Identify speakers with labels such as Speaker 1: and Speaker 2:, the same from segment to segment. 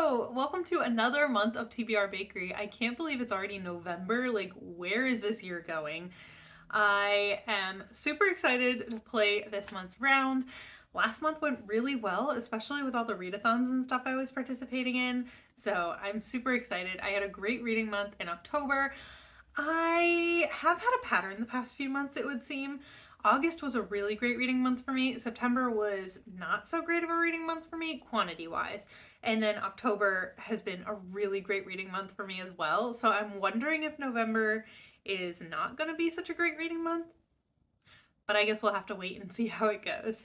Speaker 1: Hello, welcome to another month of TBR Bakery. I can't believe it's already November. Like, where is this year going? I am super excited to play this month's round. Last month went really well, especially with all the readathons and stuff I was participating in. So I'm super excited. I had a great reading month in October. I have had a pattern the past few months, it would seem. August was a really great reading month for me. September was not so great of a reading month for me, quantity wise. And then October has been a really great reading month for me as well. So I'm wondering if November is not going to be such a great reading month. But I guess we'll have to wait and see how it goes.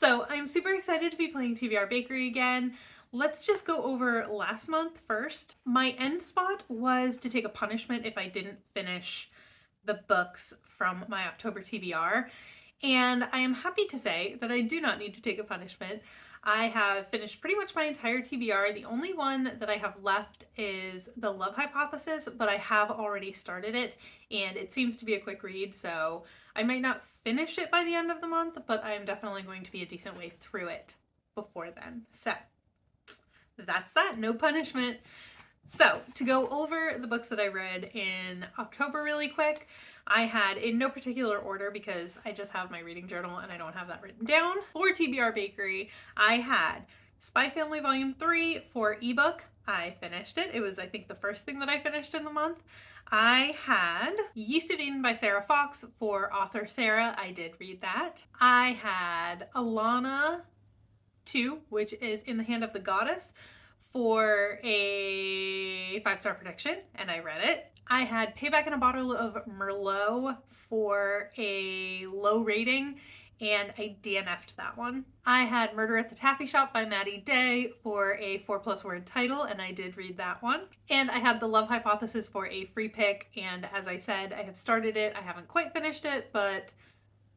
Speaker 1: So I'm super excited to be playing TBR Bakery again. Let's just go over last month first. My end spot was to take a punishment if I didn't finish the books from my October TBR. And I am happy to say that I do not need to take a punishment. I have finished pretty much my entire TBR. The only one that I have left is The Love Hypothesis, but I have already started it and it seems to be a quick read, so I might not finish it by the end of the month, but I am definitely going to be a decent way through it before then. So that's that, no punishment. So to go over the books that I read in October really quick, I had in no particular order because I just have my reading journal and I don't have that written down. For TBR Bakery, I had Spy Family Volume 3 for ebook. I finished it. It was, I think, the first thing that I finished in the month. I had Yeast of Eden by Sarah Fox for author Sarah. I did read that. I had Alana 2, which is In the Hand of the Goddess, for a 5-star prediction, and I read it. I had Payback in a Bottle of Merlot for a low rating, and I DNF'd that one. I had Murder at the Taffy Shop by Maddie Day for a 4+ word title, and I did read that one. And I had The Love Hypothesis for a free pick, and as I said, I have started it. I haven't quite finished it, but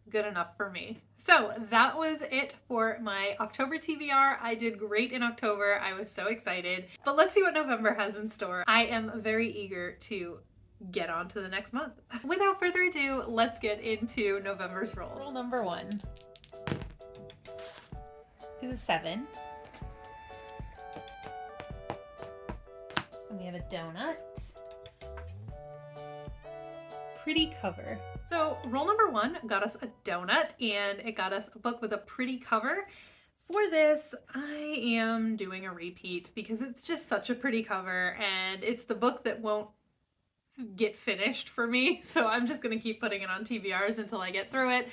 Speaker 1: good enough for me. So that was it for my October TBR. I did great in October. I was so excited. But let's see what November has in store. I am very eager to get on to the next month. Without further ado, let's get into November's rolls. Roll number 1 is a 7. And we have a donut. Pretty cover. So roll number 1 got us a donut and it got us a book with a pretty cover. For this, I am doing a repeat because it's just such a pretty cover and it's the book that won't get finished for me. So I'm just going to keep putting it on TBRs until I get through it.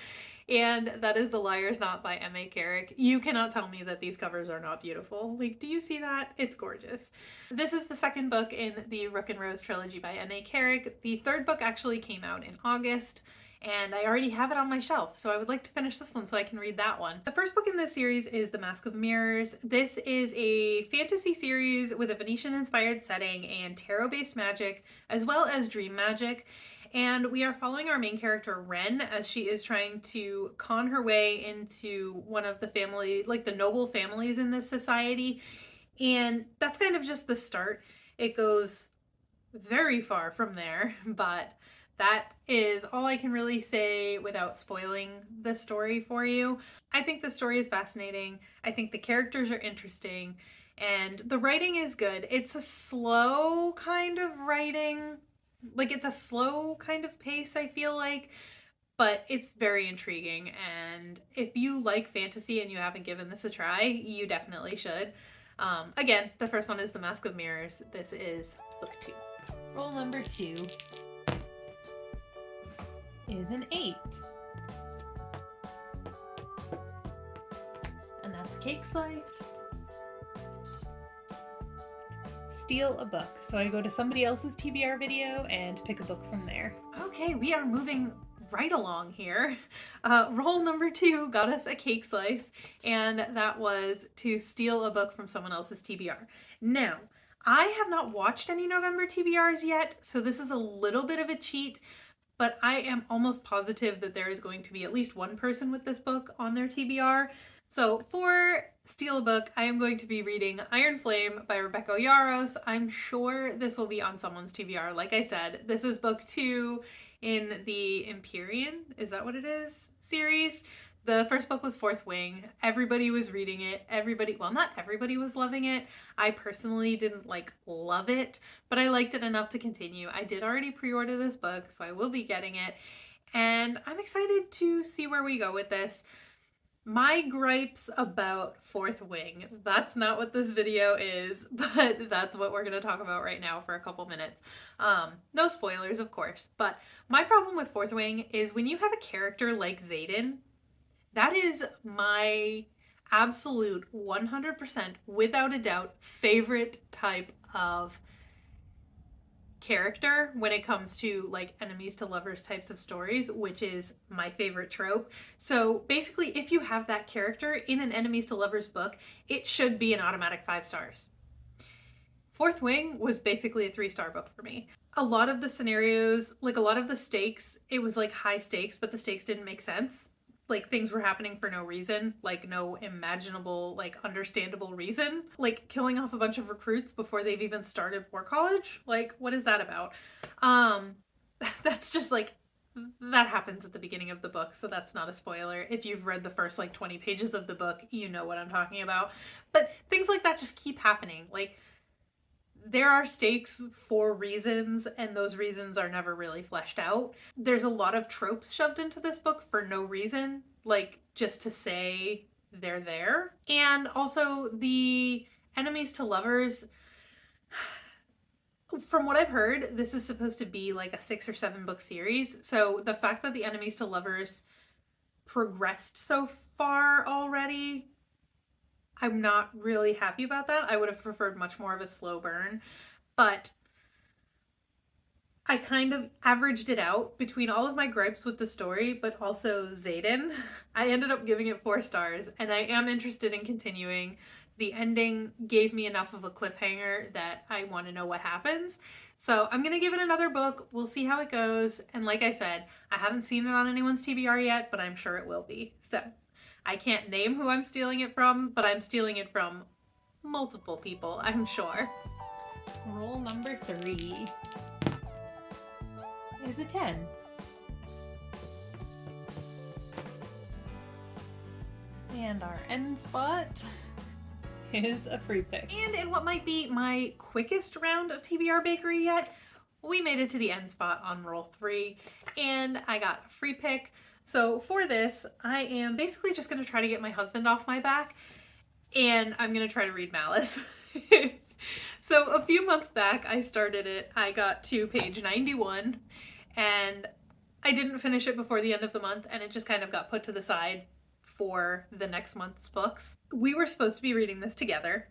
Speaker 1: And that is The Liar's Knot by M.A. Carrick. You cannot tell me that these covers are not beautiful. Like, do you see that? It's gorgeous. This is the second book in the Rook and Rose trilogy by M.A. Carrick. The third book actually came out in August, and I already have it on my shelf, so I would like to finish this one so I can read that one. The first book in this series is The Mask of Mirrors. This is a fantasy series with a Venetian-inspired setting and tarot-based magic, as well as dream magic. And we are following our main character, Ren, as she is trying to con her way into one of the family, like the noble families in this society. And that's kind of just the start. It goes very far from there, but that is all I can really say without spoiling the story for you. I think the story is fascinating. I think the characters are interesting, and the writing is good. It's a slow kind of writing. Like, it's a slow kind of pace, I feel like, but it's very intriguing. And if you like fantasy and you haven't given this a try, you definitely should. Again, the first one is The Mask of Mirrors. This is book 2. Roll number 2 is an 8. And that's Cake Slice. Steal a book. So I go to somebody else's TBR video and pick a book from there. Okay, we are moving right along here. Roll number 2 got us a Cake Slice, and that was to steal a book from someone else's TBR. Now, I have not watched any November TBRs yet, so this is a little bit of a cheat, but I am almost positive that there is going to be at least one person with this book on their TBR. So for Steal a Book, I am going to be reading Iron Flame by Rebecca Yaros. I'm sure this will be on someone's TBR. Like I said, this is book 2 in the Empyrean, is that what it is, series. The first book was Fourth Wing. Everybody was reading it. Well, not everybody was loving it. I personally didn't like love it, but I liked it enough to continue. I did already pre-order this book, so I will be getting it. And I'm excited to see where we go with this. My gripes about Fourth Wing. That's not what this video is, but that's what we're going to talk about right now for a couple minutes. No spoilers, of course, but my problem with Fourth Wing is when you have a character like Xaden, that is my absolute 100% without a doubt favorite type of character when it comes to like enemies to lovers types of stories, which is my favorite trope. So basically, if you have that character in an enemies to lovers book, it should be an automatic 5 stars. Fourth Wing was basically a 3-star book for me. A lot of the scenarios, like a lot of the stakes, it was like high stakes, but the stakes didn't make sense. Like things were happening for no reason, like no imaginable, like understandable reason. Like killing off a bunch of recruits before they've even started war college. Like, what is that about? That's just like that happens at the beginning of the book, so that's not a spoiler. If you've read the first like 20 pages of the book, you know what I'm talking about. But things like that just keep happening. Like there are stakes for reasons, and those reasons are never really fleshed out. There's a lot of tropes shoved into this book for no reason, like just to say they're there. And also, the enemies to lovers, from what I've heard, this is supposed to be like a 6 or 7 book series. So the fact that the enemies to lovers progressed so far already, I'm not really happy about that. I would have preferred much more of a slow burn, but I kind of averaged it out between all of my gripes with the story, but also Xaden. I ended up giving it 4 stars, and I am interested in continuing. The ending gave me enough of a cliffhanger that I want to know what happens. So I'm going to give it another book. We'll see how it goes. And like I said, I haven't seen it on anyone's TBR yet, but I'm sure it will be. So I can't name who I'm stealing it from, but I'm stealing it from multiple people, I'm sure. Roll number 3 is a 10. And our end spot is a free pick. And in what might be my quickest round of TBR Bakery yet, we made it to the end spot on roll 3, and I got a free pick. So for this, I am basically just going to try to get my husband off my back, and I'm going to try to read Malice. So a few months back, I started it. I got to page 91, and I didn't finish it before the end of the month, and it just kind of got put to the side for the next month's books. We were supposed to be reading this together.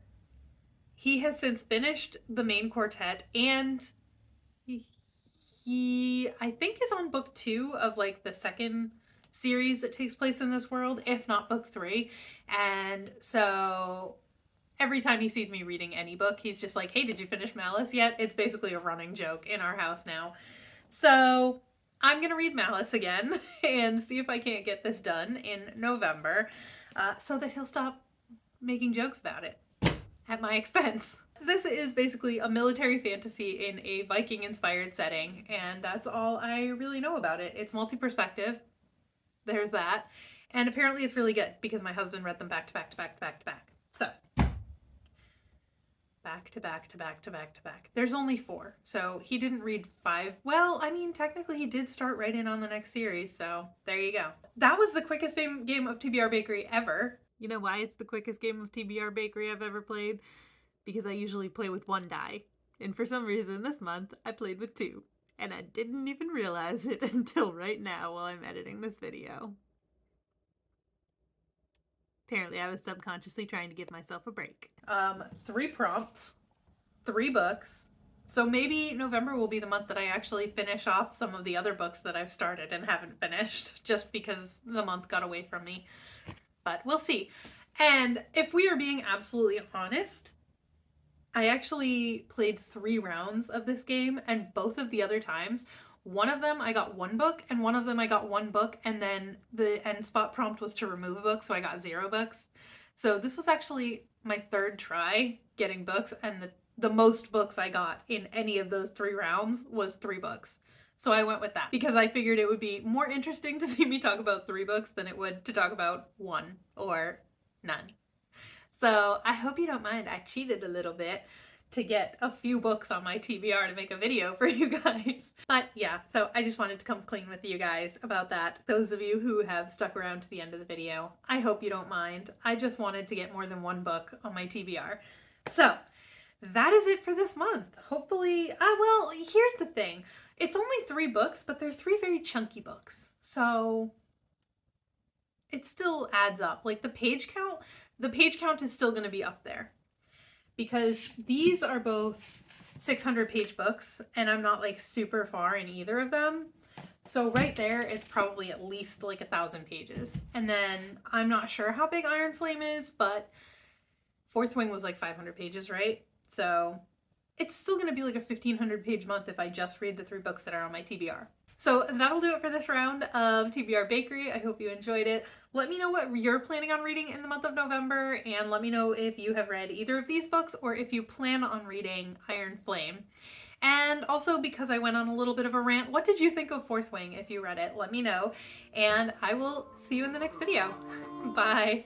Speaker 1: He has since finished the main quartet, and he I think is on book 2 of like the second series that takes place in this world, if not book 3. And so every time he sees me reading any book, he's just like, hey, did you finish Malice yet? It's basically a running joke in our house now. So I'm going to read Malice again and see if I can't get this done in November so that he'll stop making jokes about it at my expense. This is basically a military fantasy in a Viking-inspired setting, and that's all I really know about it. It's multi-perspective. There's that. And apparently it's really good because my husband read them back to back to back to back to back. So back to back to back to back to back. There's only 4, so he didn't read 5. Well, I mean, technically he did start right in on the next series, so there you go. That was the quickest game of TBR Bakery ever. You know why it's the quickest game of TBR Bakery I've ever played? Because I usually play with 1 die, and for some reason this month I played with 2, and I didn't even realize it until right now while I'm editing this video. Apparently I was subconsciously trying to give myself a break. 3 prompts, 3 books. So maybe November will be the month that I actually finish off some of the other books that I've started and haven't finished, just because the month got away from me. But we'll see. And if we are being absolutely honest, I actually played 3 rounds of this game, and both of the other times, one of them I got 1 book, and one of them I got 1 book, and then the end spot prompt was to remove a book, so I got 0 books. So this was actually my 3rd try getting books, and the most books I got in any of those 3 rounds was 3 books. So I went with that because I figured it would be more interesting to see me talk about 3 books than it would to talk about 1 or none. So I hope you don't mind. I cheated a little bit to get a few books on my TBR to make a video for you guys. But yeah, so I just wanted to come clean with you guys about that. Those of you who have stuck around to the end of the video, I hope you don't mind. I just wanted to get more than 1 book on my TBR. So that is it for this month. Hopefully, well, here's the thing. It's only 3 books, but they're 3 very chunky books. So it still adds up. Like the page count is still going to be up there because these are both 600-page books and I'm not like super far in either of them. So right there is probably at least like 1,000 pages. And then I'm not sure how big Iron Flame is, but Fourth Wing was like 500 pages, right? So it's still going to be like a 1,500-page month if I just read the 3 books that are on my TBR. So that'll do it for this round of TBR Bakery. I hope you enjoyed it. Let me know what you're planning on reading in the month of November, and let me know if you have read either of these books or if you plan on reading Iron Flame. And also, because I went on a little bit of a rant, what did you think of Fourth Wing if you read it? Let me know, and I will see you in the next video. Bye!